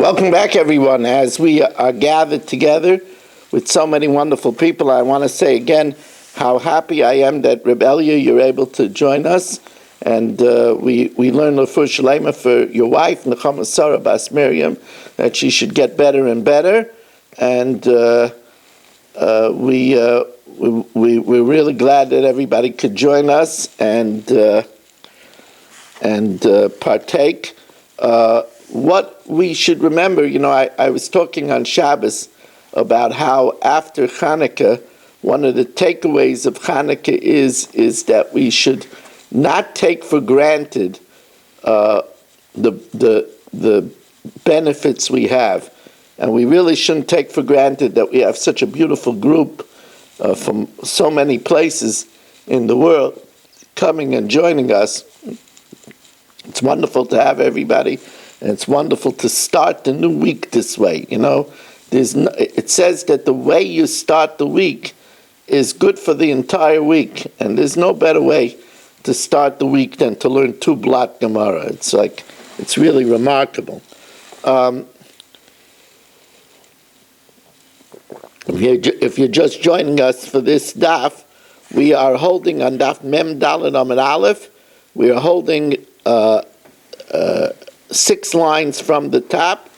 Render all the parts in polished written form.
Welcome back, everyone. As we are gathered together with so many wonderful people, I want to say again how happy I am that Reb Elia, you're able to join us. And we learn L'Fur Shalema for your wife, Nechama Sarah Bas Miriam, that she should get better and better. And we're really glad that everybody could join us and partake. What we should remember, I was talking on Shabbos about how after Hanukkah, one of the takeaways of Hanukkah is that we should not take for granted the benefits we have, and we really shouldn't take for granted that we have such a beautiful group from so many places in the world coming and joining us. It's wonderful to have everybody, and it's wonderful to start the new week this way. It says that the way you start the week is good for the entire week, and there's no better way to start the week than to learn two blot Gemara. It's really remarkable. If you're just joining us for this daf, we are holding on daf Mem Dalet Amud Aleph. We are holding 6 lines from the top,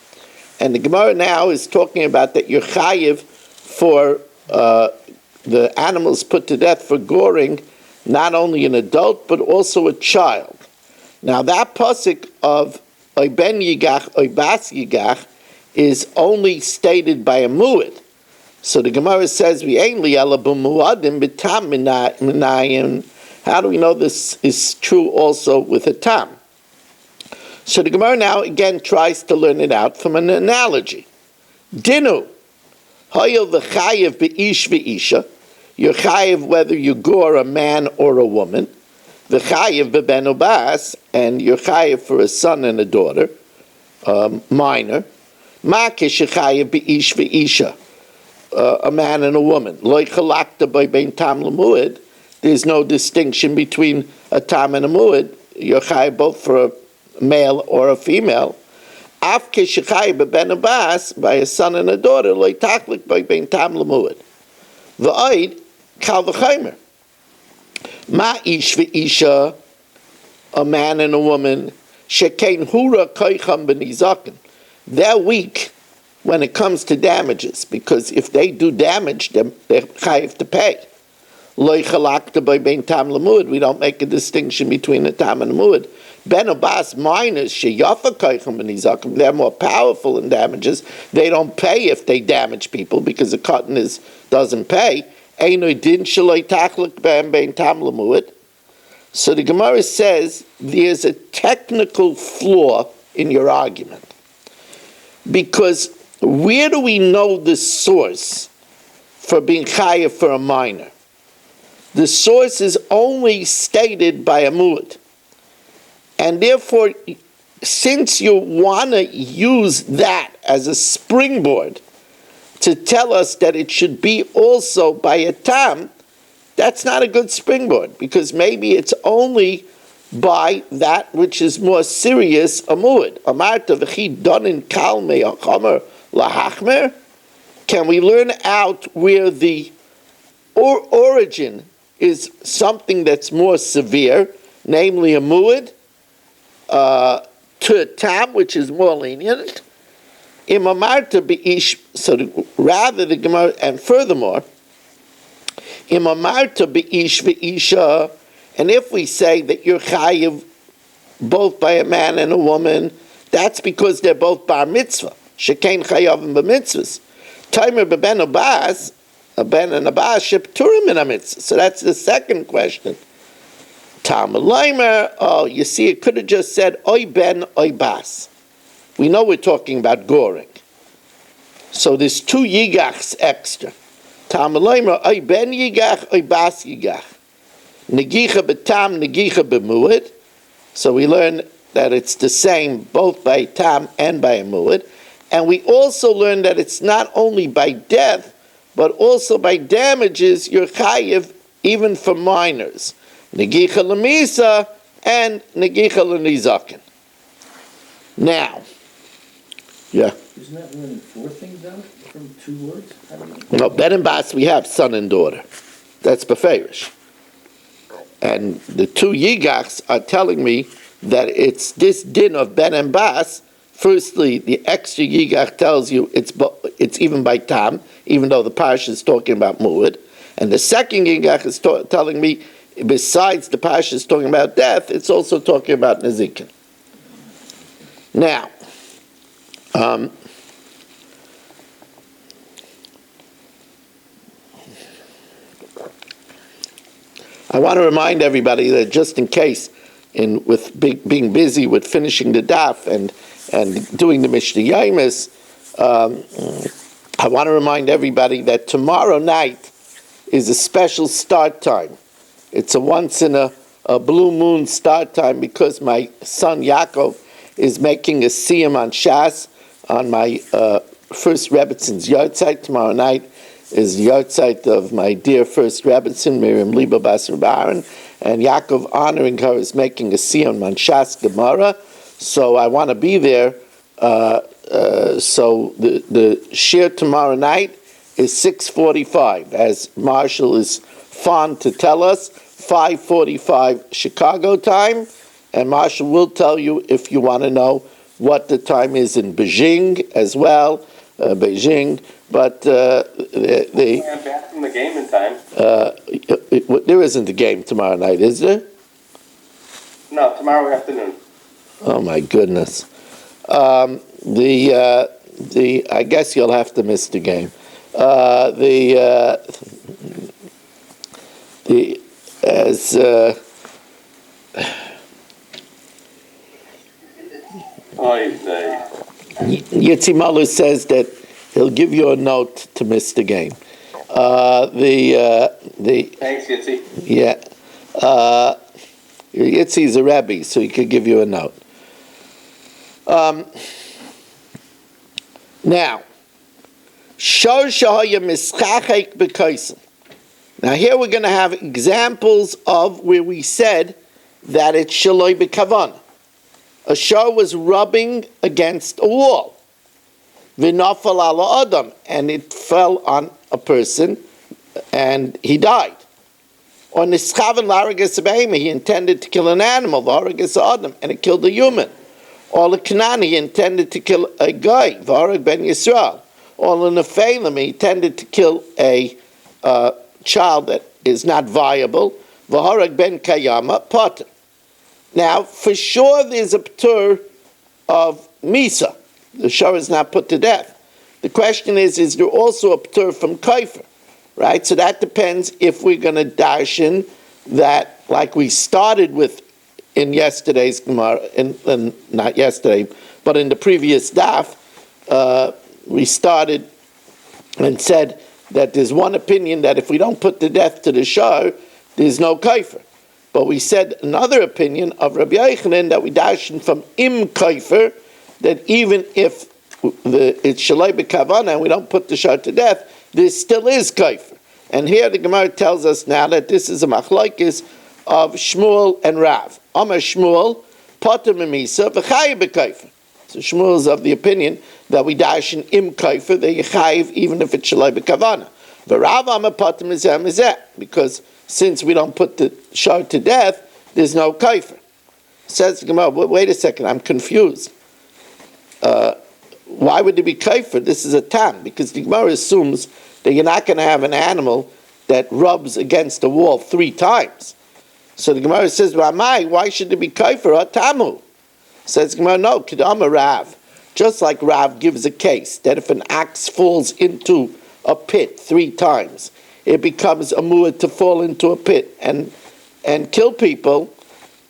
and the Gemara now is talking about that you're chayiv for the animals put to death for goring not only an adult but also a child. Now that pasuk of oy ben yigach, oy bas yigach is only stated by a muad. So the Gemara says, "V'ein li ela b'muadim b'tam minayin." How do we know this is true also with a tam? So the Gemara now again tries to learn it out from an analogy. Dinu, hoyel v'chayev be'ish v'isha. You're chayev whether you gore a man or a woman. V'chayev b'ben ubas, and you're chayev for a son and a daughter, minor. Ma kishechayev be'ish v'isha, a man and a woman. Lo chalakta bein tam l'muad. There's no distinction between a tam and a muad. You're chayev both for a male or a female. Af kishechayev b'ben ubas, by a son and a daughter. Lo taklik bein tam l'muad. V'oid kal v'chaymer. Ma ish v'isha, a man and a woman, shekein hura koicham b'nizaken. They're weak when it comes to damages, because if they do damage, they're chayiv to pay. Lo chalakta bein tam l'muad. We don't make a distinction between a tam and a muad. Ben ubas minors sheyafa koicham b'nizaken. They're more powerful in damages. They don't pay if they damage people because the cotton doesn't pay. So the Gemara says there's a technical flaw in your argument. Because where do we know the source for being chayav for a minor? The source is only stated by a muad. And therefore, since you want to use that as a springboard to tell us that it should be also by a tam, that's not a good springboard, because maybe it's only by that which is more serious, a muad. Amarta v'chi donin kalme achomer lahachmer. Can we learn out where the origin is something that's more severe, namely a muad, to a tam, which is more lenient? Imamarta beish. So rather the Gemara, and furthermore, imamarta beish v'isha, and if we say that you're chayiv both by a man and a woman, that's because they're both bar mitzvah. Shekein chayavim b'mitzvahs. Timer b'ben ubas, a ben and a bas shepturim in a mitzvah. So that's the second question. Talmud Leimer. Oh, you see, it could have just said oy ben oy bas. We know we're talking about goring. So there's 2 yigachs extra. Talmud Leimer, oy ben yigach, oy bas yigach. Negicha b'tam, negicha b'muad. So we learn that it's the same both by tam and by a muad. And we also learn that it's not only by death, but also by damages, you're chayiv even for minors. Negicha l'misa and negicha l'nizaken. Now, Yeah. Isn't that learning four things out from two words? No, Ben and Bas, we have son and daughter. That's Beferish. And the two Yigachs are telling me that it's this din of Ben and Bas. Firstly, the extra Yigach tells you it's even by Tam, even though the Parsha is talking about Mu'ud. And the second Yigach is telling me, besides the Parsha is talking about death, it's also talking about Nezikin. Now, I want to remind everybody that just in case, being busy with finishing the daf and doing the Mishnah Yomis, I want to remind everybody that tomorrow night is a special start time. It's a once in a blue moon start time because my son Yaakov is making a siyum on Shas on my first Rebbitzon's Yortzeit. Tomorrow night is the Yortzeit of my dear first Rebbitzon, Miriam Liba Bas Aaron, and Yaakov honoring her is making a siyum on Shas Gemara. So I want to be there. So the shir tomorrow night is 6:45, as Marshall is fond to tell us, 5:45 Chicago time, and Marshall will tell you if you want to know what the time is in Beijing as well, Beijing. But I'm back from the game in time. There isn't a game tomorrow night, is there? No, tomorrow afternoon. Oh my goodness. I guess you'll have to miss the game. Yitzi Malu says that he'll give you a note to miss the game. Thanks, Yitzi. Yeah. Yitzi's a Rebbe, so he could give you a note. Now, now here we're going to have examples of where we said that it's shaloi b'kavan. A shor was rubbing against a wall, v'nafal ala adam, and it fell on a person, and he died. Or nischaven l'haragas behema, he intended to kill an animal, l'haragas adam, and it killed a human. Or l'kanan, he intended to kill a guy, v'harag ben Yisrael. Or l'nefelim, he intended to kill a child that is not viable, v'harag ben kayama, potter. Now, for sure, there's a p'tur of misa. The shor is not put to death. The question is there also a p'tur from kaifer, right? So that depends if we're going to darshan that, like we started with in yesterday's Gemara, not yesterday, but in the previous daf, we started and said that there's one opinion that if we don't put to death to the shor, there's no kaifer. But we said another opinion of Rabbi Yochanan that we darshan from im kaifer, that even if it's shaloi b'kavana and we don't put the shor to death, there still is kaifer. And here the Gemara tells us now that this is a machlokes of Shmuel and Rav. Amar Shmuel, poter memisa v'chayiv b'kaifer. So Shmuel is of the opinion that we darshan im kaifer, that you chayiv even if it's shaloi b'kavana. V'Rav amar poter mizeh, because since we don't put the shor to death, there's no kaifer. Says the Gemara, wait a second, I'm confused. Why would there be kaifer? This is a tam, because the Gemara assumes that you're not going to have an animal that rubs against the wall 3 times. So the Gemara says, why should there be kaifer or tamu? Says the Gemara, no, kedama Rav. Just like Rav gives a case that if an axe falls into a pit 3 times, it becomes a mu'ud to fall into a pit and kill people.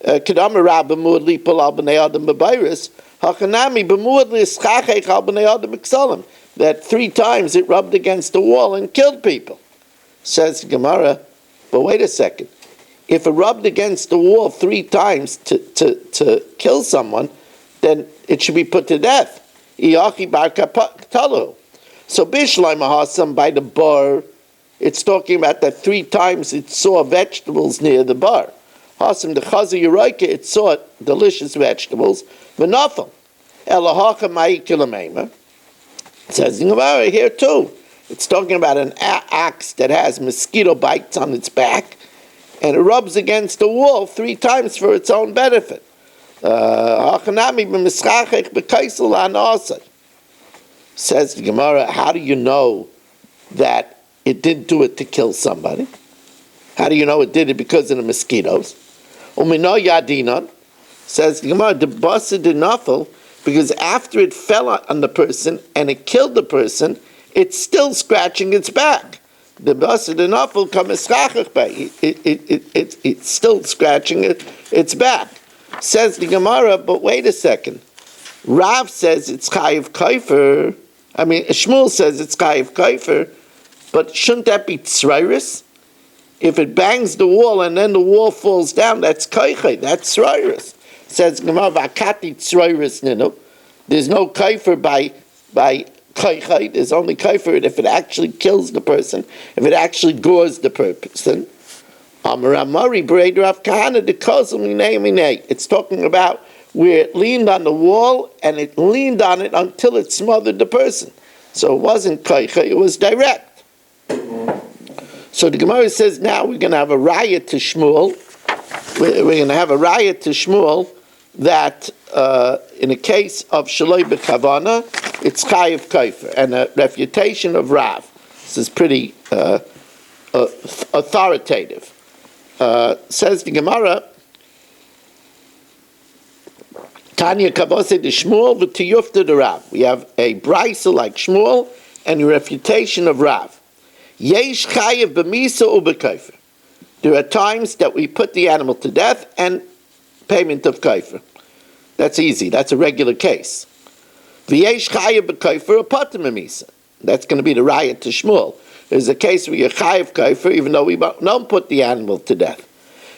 Kedama Rav b'mu'ud lipol al b'nei adam b'bayris, hachanami b'mu'ud li'schachech al b'nei adam b'ksalim. That 3 times it rubbed against the wall and killed people. Says the Gemara, but wait a second. If it rubbed against the wall 3 times to kill someone, then it should be put to death. Iyachi bar katalu. So Bishleim Hasam by the bar, it's talking about that 3 times it saw vegetables near the bar. Hasam the Chaza Yuraika, it saw delicious vegetables, v'nafel. Elahacha mai kilomemer. It says in Gemara here too. It's talking about an ox that has mosquito bites on its back, and it rubs against the wall 3 times for its own benefit. Says the Gemara, how do you know that it didn't do it to kill somebody? How do you know it did it because of the mosquitoes? Umino yadinon, says the Gemara, the basa de nafel, because after it fell on the person and it killed the person, it's still scratching its back. The basa de nafel kameschachach bay. It's still scratching its back. Says the Gemara, but wait a second. Rav says it's chayiv kaifer. Shmuel says it's chayiv kaifer, but shouldn't that be tzrairis? If it bangs the wall and then the wall falls down, that's kaifer. That's tzrairis. Says Gemara, vakati tzrairis ninu. There's no kaifer by kaifer. There's only kaifer if it actually kills the person, if it actually gores the person. It's talking about where it leaned on the wall and it leaned on it until it smothered the person. So it wasn't kaicha, it was direct. So the Gemara says now we're going to have a riot to Shmuel. We're going to have a riot to Shmuel that in a case of shaloi b'kavana, it's chayiv kaifer, and a refutation of Rav. This is pretty authoritative. Says the Gemara, Tanya Kavose de Shmuel v'tiyufta de Rav. We have a brisa like Shmuel and a refutation of Rav. Yesh chayiv b'misa u'b'kaifer. There are times that we put the animal to death and payment of kaifer. That's easy. That's a regular case. V'yesh chayiv b'kaifer u'patim b'misa. That's going to be the riot to Shmuel. There's a case where you're chayiv kaifer, even though we don't put the animal to death.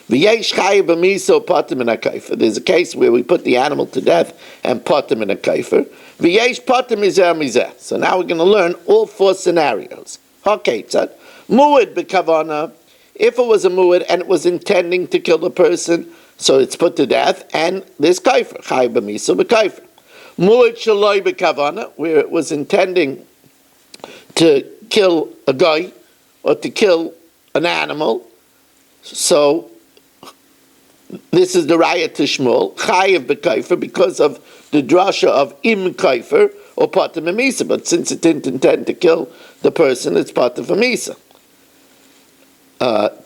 V'yesh chayiv b'misa u'patim in a kaifer. There's a case where we put the animal to death and patim in a kaifer. V'yesh patim mizeh mizeh. So now we're going to learn all 4 scenarios. Okay, tzad. Mu'id b'kavana. If it was a mu'id and it was intending to kill the person, so it's put to death, and there's kaifer. Chayiv b'misa b'kaifer. Mu'id shaloi b'kavana, where it was intending to kill a guy or to kill an animal. So this is the raya to Shmuel, chayiv b'kaifer, because of the drasha of im kaifer or patim emisa. But since it didn't intend to kill the person, it's patim emisa.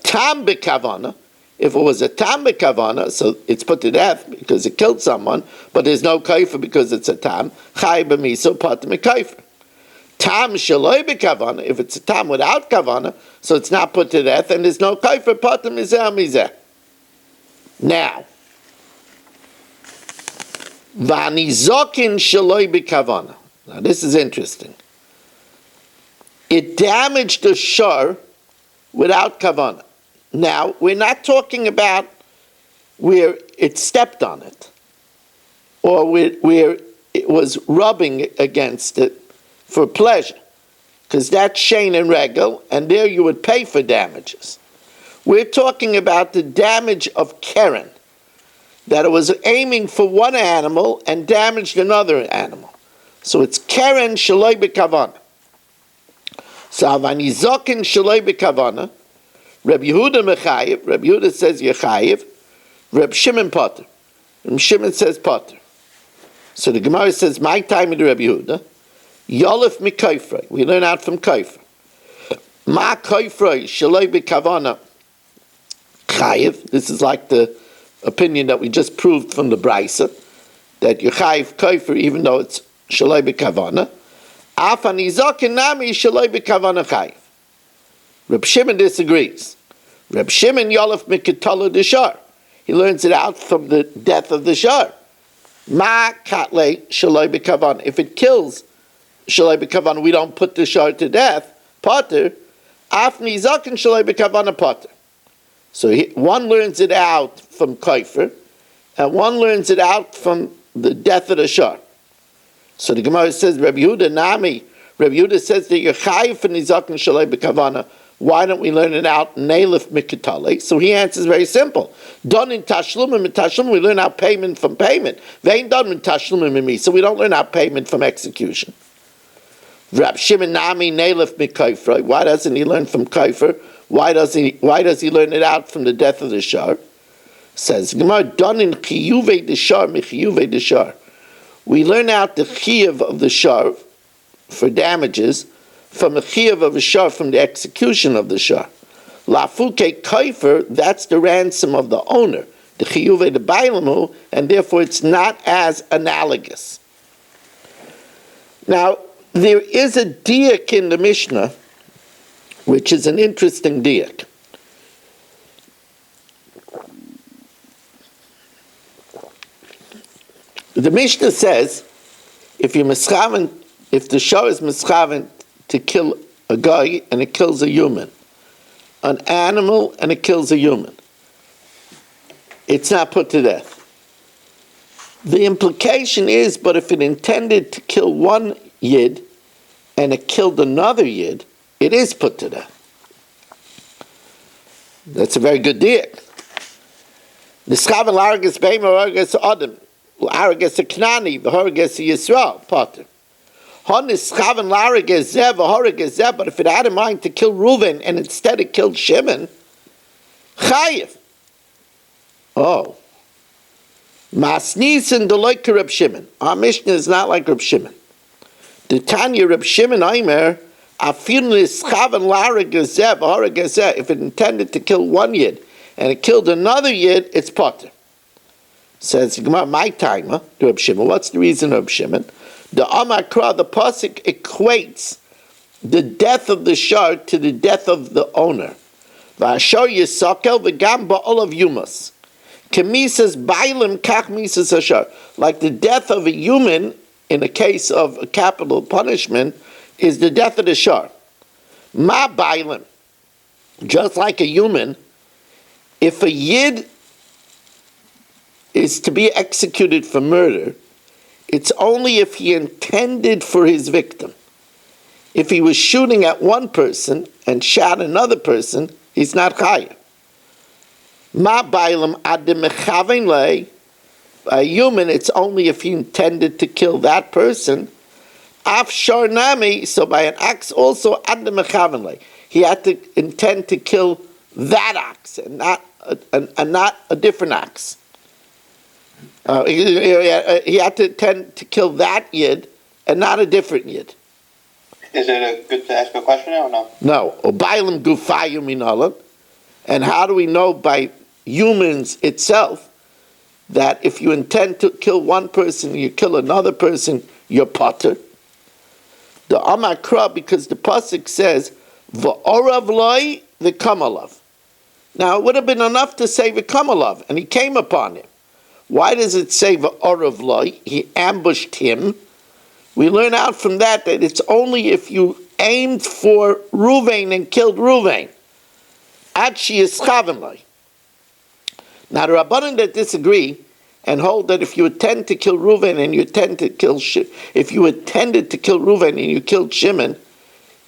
Tam b'kavana, if it was a tam b'kavana, so it's put to death because it killed someone, but there's no kaifer because it's a tam, chayiv b'misa patim kaifer. Tam shaloi b'kavana, if it's a tam without kavana, so it's not put to death, and there's no kaifer, patim mizeh mizeh. Now, vanizokin shaloi b'kavana. Now this is interesting. It damaged the shor without kavana. Now, we're not talking about where it stepped on it, or where it was rubbing against it for pleasure, because that's shein and regel, and there you would pay for damages. We're talking about the damage of keren, that it was aiming for one animal and damaged another animal. So it's keren shaloi b'kavana. So avanizokin shaloi b'kavana, Reb Yehuda mechayiv, Reb Yehuda says yechayiv, Reb Shimon potter. Reb Shimon says potter. So the Gemara says, my time in Reb Yehuda, Yolif mi kaifrei. We learn out from kaifrei. Ma kaifrei shaloi b'kavana chayiv. This is like the opinion that we just proved from the brisa, that you chayiv kaifrei even though it's shaloi b'kavana. Af anizokin nami shaloi b'kavana chayiv. Reb Shimon disagrees. Reb Shimon Yolif mi ketala deshar. He learns it out from the death of the shar. Ma katle shaloi b'kavana. If it kills shaloi b'kavana, we don't put the shar to death. Potter. Af nizakin shaloi b'kavana potter. So one learns it out from kaifer, and one learns it out from the death of the shar. So the Gemara says, Reb Yehuda nami. Reb Yehuda says that you're chayiv for nizakin shaloi b'kavana Why don't we learn it out Neilif Mikatale? So he answers very simple. Done in Tashlum and Tashlum, we learn out payment from payment. They ain't done in Tashlum and me, so we don't learn out payment from execution. Rab Shimon Nami Neilif Mikayfer. Why doesn't he learn from Kaifer? Why does he learn it out from the death of the Shar? Says Gemara, done in Chiyuve the Shar, Michiyuve the Shar. We learn out the Chiyav of the Shar for damages from a Chiyav of a Shar from the execution of the Shar. Lafuke Kaifer, that's the ransom of the owner, the Chiyuve the Bailamu, and therefore it's not as analogous. Now, there is a diak in the Mishnah, which is an interesting diak. The Mishnah says, if the Shah is mischaven to kill a guy and it kills a human, an animal and it kills a human, it's not put to death. The implication is, but if it intended to kill one yid and it killed another yid, it is put to death. That's a very good deal. Nischaven l'aragas beim l'aragas adam, l'aragas knani, v'haragas Yisrael, potter. Hon nischaven l'aragas zeh v'haragas zeh, but if it had in mind to kill Reuven and instead it killed Shimon, chayiv. Oh. Masnisen deloik Reb Shimon. Our Mishnah is not like Reb Shimon. The Tanya Reb Shimon Aimer, if it intended to kill one yid and it killed another yid, it's potter. Says my timer to Reb Shimon. What's the reason of Reb Shimon? The Amakra, the pasuk equates the death of the shar to the death of the owner. V'ashar yisakel v'gam ba'ol of yumas. Kemisas bailim kach misas ashar. Like the death of a human in a case of a capital punishment is the death of the shar. Ma bailim. Just like a human, if a yid is to be executed for murder, it's only if he intended for his victim. If he was shooting at one person and shot another person, he's not chayav. Ma bailam adim mechaven lei. A human, it's only if he intended to kill that person. Af shar nami, so by an axe also adim mechaven lei. He had to intend to kill that ox and not a different ox. He had to intend to kill that yid and not a different yid. Is it good to ask a question or no? No. Obailim gufayu minalam. And how do we know by humans itself that if you intend to kill one person, you kill another person, you're potter? The Amakra, because the pasuk says, V'orav loi v'kamalav. Now, it would have been enough to say v'kamalav, and he came upon him. Why does it say v'orav loi? He ambushed him. We learn out from that it's only if you aimed for Ruvain and killed Ruvain. Ad she'yischaven loi. Now, the Rabbanan that disagree and hold that if you intend to kill Ruvain and you intend to kill if you intended to kill Ruvain and you killed Shimon,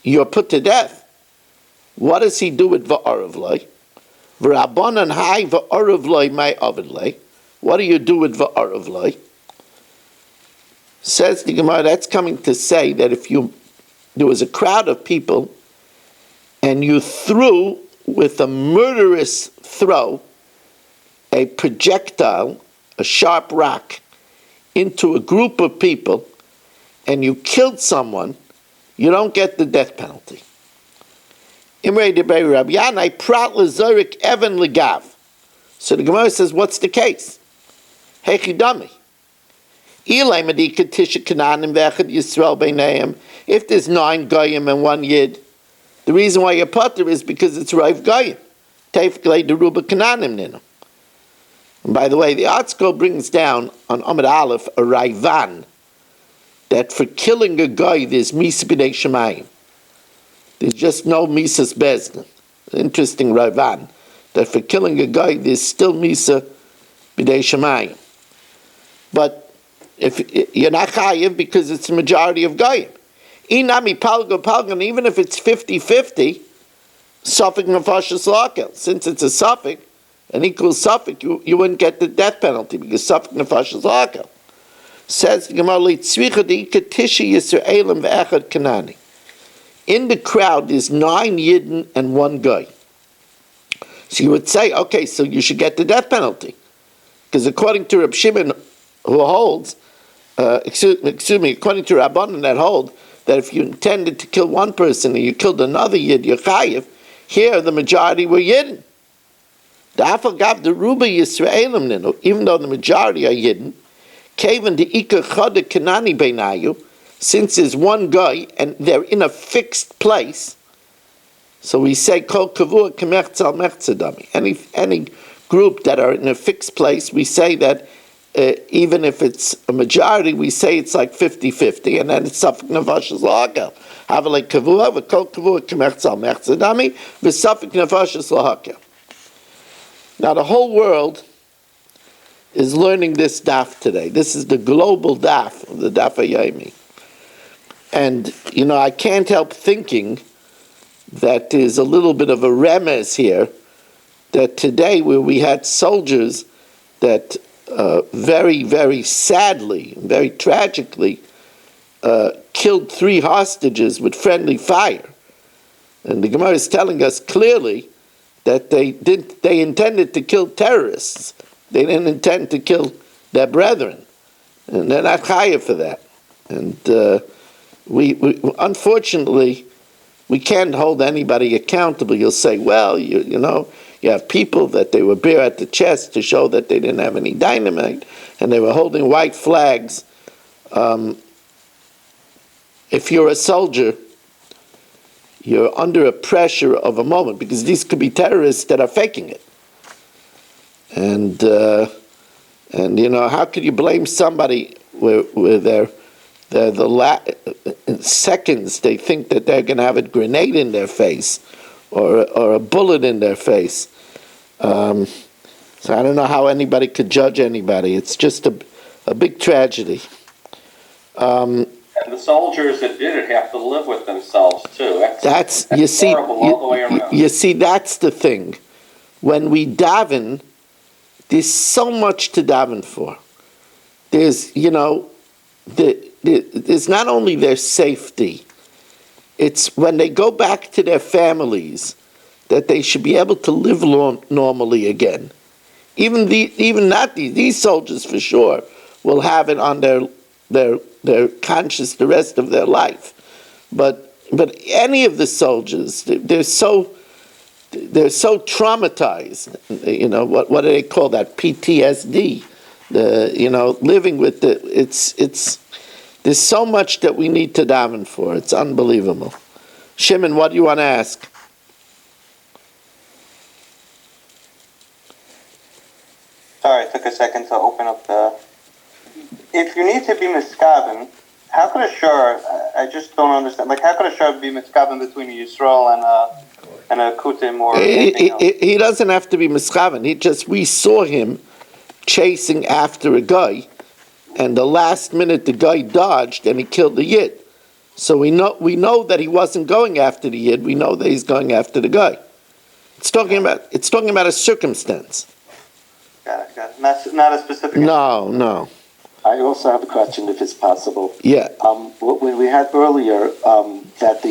you're put to death. What does he do with v'orav loi? V'Rabbanan hai v'orav loi my ovid loi. What do you do with v'orav loi? Says the Gemara, that's coming to say that if there was a crowd of people and you threw with a murderous throw a projectile, a sharp rock, into a group of people and you killed someone, you don't get the death penalty. Imrei debei Rabbi Yanai prat lezorik even legav. So the Gemara says, what's the case? Hechidami. If there's 9 goyim and 1 yid, the reason why you're potter is because it's rive goyim. And by the way, the Artzko brings down on Amud Aleph a raivan that for killing a guy there's misa b'nei shemayim. There's just no misas bezdin. Interesting raivan that for killing a guy there's still misa b'nei shemayim. But if you're not chayiv because it's the majority of goyim. Inami palgo palgan, even if it's 50-50, suffix nefashos lakel. Since it's a suffix, an equal suffix, you wouldn't get the death penalty because suffix nefashos lakel. Says the Gemara, "Litzvicha deika tishi Yisraelim ve'echad Kanani." In the crowd, there's 9 Yidden and 1 guy. So you would say, okay, so you should get the death penalty, because according to Reb Shimon, who holds, excuse me, according to Rabbanan that hold that if you intended to kill one person and you killed another Yid, you're chayiv. Here, the majority were Yidden. The Afagav the Ruba Yisraelim ninu, even though the majority are Yidden, Kavan the Ika Chada Kanani Beinayu, since there's one guy and they're in a fixed place, so we say Kol Kavua Kemertzal Mertzadami. Any group that are in a fixed place, we say that even if it's a majority, we say it's like 50-50, and then it's Safik Nefashos Lahakel. Havelei Kavua, V'Kol Kavua Kemertzal Mertzadami, V'Safik Nefashos Lahakel. Now the whole world is learning this daf today. This is the global daf, the daf of Yomi. And, I can't help thinking that there's a little bit of a remez here, that today where we had soldiers that very, very sadly, very tragically, killed 3 hostages with friendly fire. And the Gemara is telling us clearly that they intended to kill terrorists. They didn't intend to kill their brethren. And they're not chayav for that. And we unfortunately, we can't hold anybody accountable. You'll say, well, you have people that they were bare at the chest to show that they didn't have any dynamite, and they were holding white flags. If you're a soldier, you're under a pressure of a moment, because these could be terrorists that are faking it. And how could you blame somebody where in seconds they think that they're going to have a grenade in their face or a bullet in their face? So I don't know how anybody could judge anybody. It's just a big tragedy. And the soldiers that did it have to live with themselves too. That's horrible all the way around. You see, that's the thing. When we daven, there's so much to daven for. There's, there's not only their safety, it's when they go back to their families that they should be able to live normally again. These soldiers for sure will have it on their conscience the rest of their life. But any of the soldiers, they're so traumatized. What do they call that? PTSD. Living with it's. There's so much that we need to daven for. It's unbelievable. Shimon, what do you want to ask? Sorry, it took a second to open up the... If you need to be miskaven, how could a shur... I just don't understand. How could a shur be miskaven between a Yisrael and a kutim or anything else? He doesn't have to be miskaven. We saw him chasing after a guy, and the last minute the guy dodged and he killed the Yid. So we know that he wasn't going after the Yid. We know that he's going after the guy. It's talking about a circumstance. Got it. Not a specific... No. I also have a question, if it's possible. Yeah. When we had earlier that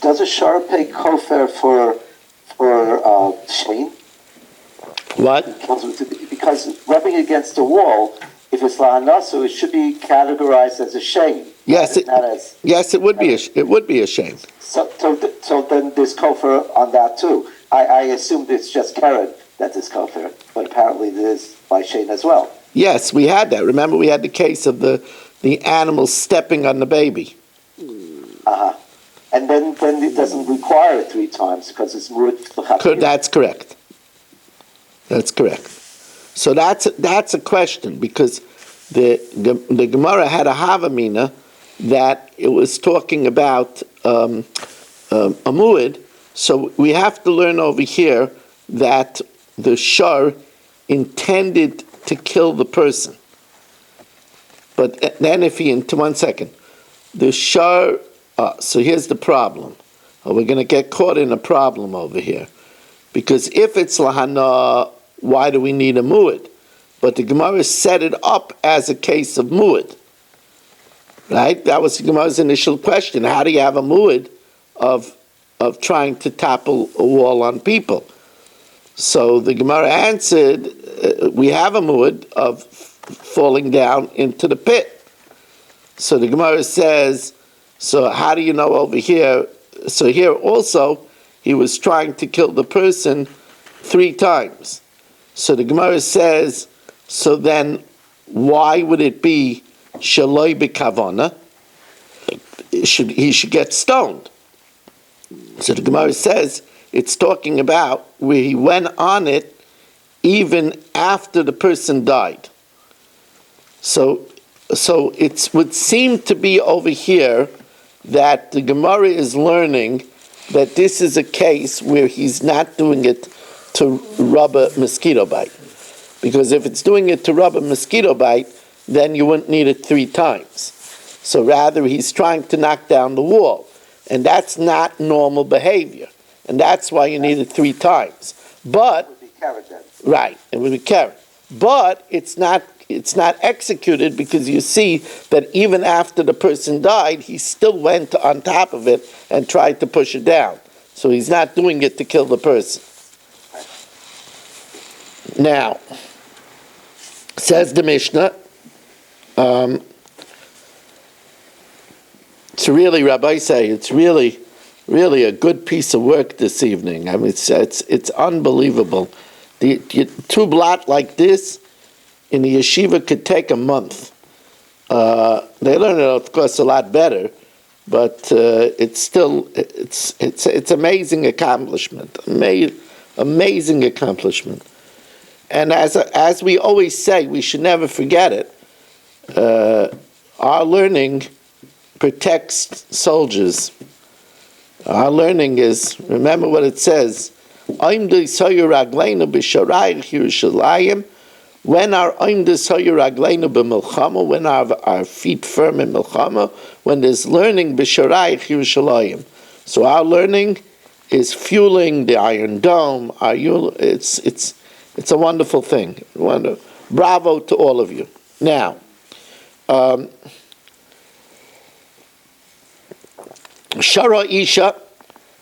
does a shar pay kofar for Shane? What? Because rubbing against the wall, if it's la'anasu, it should be categorized as a shame. Yes, it would be. It would be a shame. So then there's kofar on that too. I assumed it's just keren that is kofar, but apparently there's by shame as well. Yes, we had that. Remember, we had the case of the animal stepping on the baby. And then it doesn't require it 3 times because it's murid. That's correct. That's correct. So that's a question, because the Gemara had a Havamina that it was talking about a mu'id. So we have to learn over here that the shar intended to kill the person. But then one second. The shar, so here's the problem. or we're going to get caught in a problem over here. Because if it's lahana, why do we need a mu'id? But the Gemara set it up as a case of mu'id. Right? That was the Gemara's initial question. How do you have a mu'id of trying to topple a wall on people? So the Gemara answered, we have a mu'id of falling down into the pit. So the Gemara says, so how do you know over here? So here also, he was trying to kill the person 3 times. So the Gemara says, so then why would it be shaloi b'kavana? He should get stoned. So the Gemara says, it's talking about where he went on it even after the person died. So it would seem to be over here that the Gemara is learning that this is a case where he's not doing it to rub a mosquito bite. Because if it's doing it to rub a mosquito bite, then you wouldn't need it 3 times. So rather he's trying to knock down the wall. And that's not normal behavior. And that's why you need it 3 times. But, It would be carrot then. right, it would be carrot. But it's not executed because you see that even after the person died, he still went on top of it and tried to push it down. So he's not doing it to kill the person. Now, says the Mishnah, it's really, Rabbi say, it's really a good piece of work this evening. I mean, it's unbelievable. The 2 blot like this in the yeshiva could take a month. They learn it, of course, a lot better, but it's still it's amazing accomplishment. Amazing accomplishment. And as we always say, we should never forget it. Our learning protects soldiers. Our learning is, remember what it says, when our when our feet firm in milchama, when there's learning b'sharayich Yerushalayim. So our learning is fueling the Iron Dome. It's a wonderful thing. Bravo to all of you. Now, Shara Isha,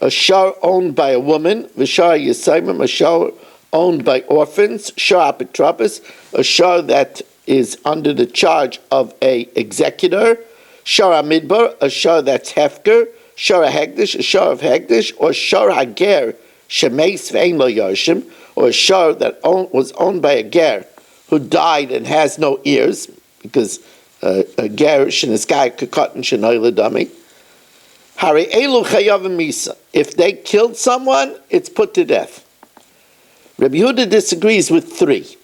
a shar owned by a woman, Vishar Yisaimim, a shar owned by orphans, Shar Apitropis, a shar that is under the charge of a executor, Shar Midbar, a shar that's hefker, Shar Hegdish, a shar of Hegdish, or Shar Hager, Shemeis Vein Lo Yoshim, or a shar that was owned by a ger who died and has no ears, because a ger sheniskai kekatan shenoyle dummy. Hari elu chayavim misa. If they killed someone, it's put to death. Rabbi Yehuda disagrees with 3,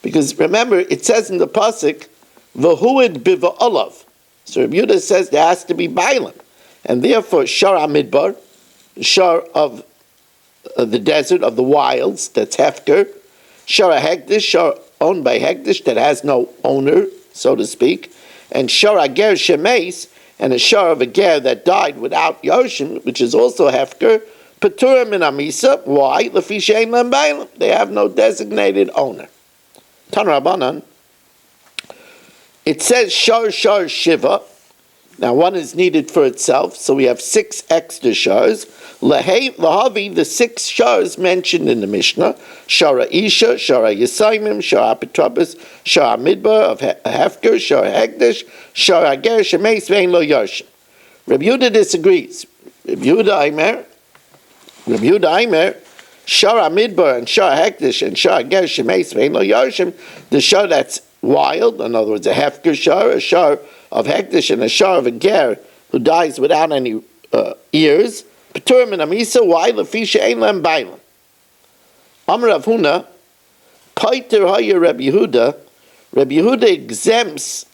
because remember it says in the pasuk v'huid biva olav. So Rabbi Yehuda says there has to be bailim, and therefore shar amidbar, shar of the desert, of the wilds, that's hefker, shar hegdish, shar owned by hegdish that has no owner, so to speak, and shar ger shemeis, and a shar of a ger that died without yoshim, which is also hefker, peturim in amisa. Why? Lefi shein lem bailim. They have no designated owner. Tan Rabbanan. It says shar shiva. Now one is needed for itself, so we have 6 extra shars. Lahavi, the 6 shars mentioned in the Mishnah, Shara Isha, Shara Yisaimim, Shara Apitropis, Shara Midbar of Hefker, Shara Hegdish, Shara Ger, Shemeis Vein Lo Yoshim. Rabbi Yehuda disagrees. Rabbi Yehuda Aimer, Shara Midbar and Shara Hegdish and Shara Ger, Shemeis Vein Lo Yoshim, the shar that's wild, in other words, a Hefker shar, a shar of Hegdish, and a shar of a ger who dies without any ears. Peturim and Amisa, why? Lefisha ein lem bailam. Amar Rav Huna, Paiter haya Rabbi Yehuda. Rabbi Yehuda exempts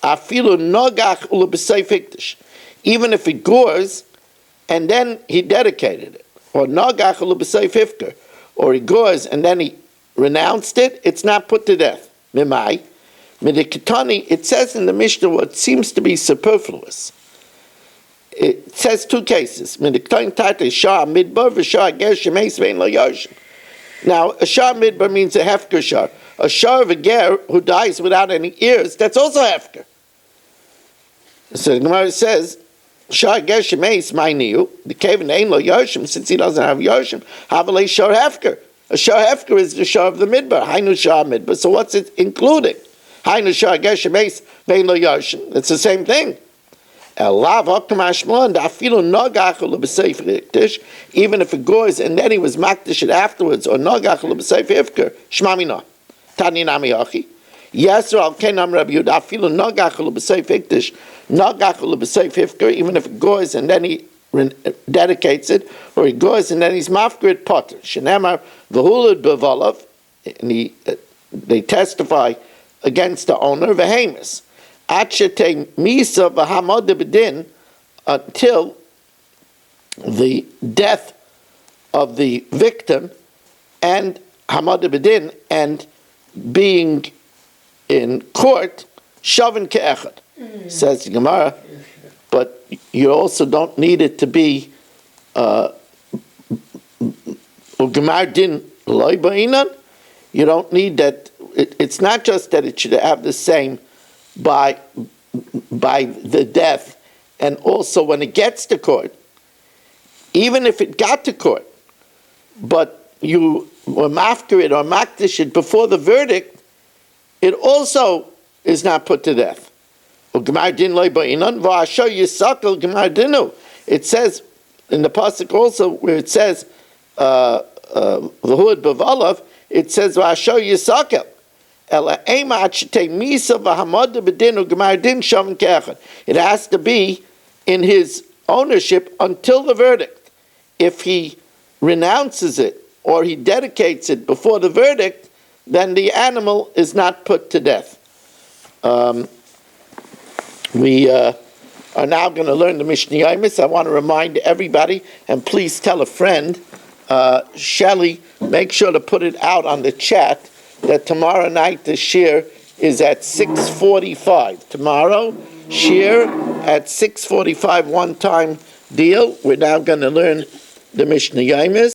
afilu nogach ulebesayf hikdash, even if it gores and then he dedicated it, or nogach ulebesayf hifker, or he gores and then he renounced it. It's not put to death. Mimai. Midikitani, it says in the Mishnah what seems to be superfluous. it says two cases. Now, a shah midbar means a hefker shah. A shah of a ger who dies without any ears, that's also hefker. So the Gemara says, shah ger shemeis ma'niu, the kaven ein lo yoshim, since he doesn't have yoshim, havalei shah hefker. A shah hefker is the shah of the midbar, hainu shah midbar. So what's it including? Hainu shah ger shemeis vein lo yoshim. It's the same thing. Even if it goes and then he was makdish it afterwards, or nogach l'b'seif ifker, shmamina, tani nami hachi. Yes, or al kenam Rabbi Yehuda, afilu nogach l'b'seif ikdish, nogach l'b'seif ifker, even if it goes and then he dedicates it, or he goes and then he's mafgrid potter. Shenemar v'hulud b'volav, and they testify against the owner, v'hemis. Until the death of the victim and hamad bedin and being in court, shavin ke'echad, says the Gemara. But you also don't need it to be u'gemar din loy ba'inan. You don't need that. It's not just that it should have the same by the death, and also when it gets to court, even if it got to court, but you were mafker it or makdish it before the verdict, it also is not put to death. It says in the pasuk also where it says v'huad b'valav, it says v'asho yisakel. It has to be in his ownership until the verdict. If he renounces it or he dedicates it before the verdict, then the animal is not put to death. We are now going to learn the Mishnah Yomis. I want to remind everybody, and please tell a friend, Shelley, make sure to put it out on the chat, that tomorrow night the shir is at 6:45. Tomorrow, shir at 6:45, one-time deal. We're now going to learn the Mishnah Yomis.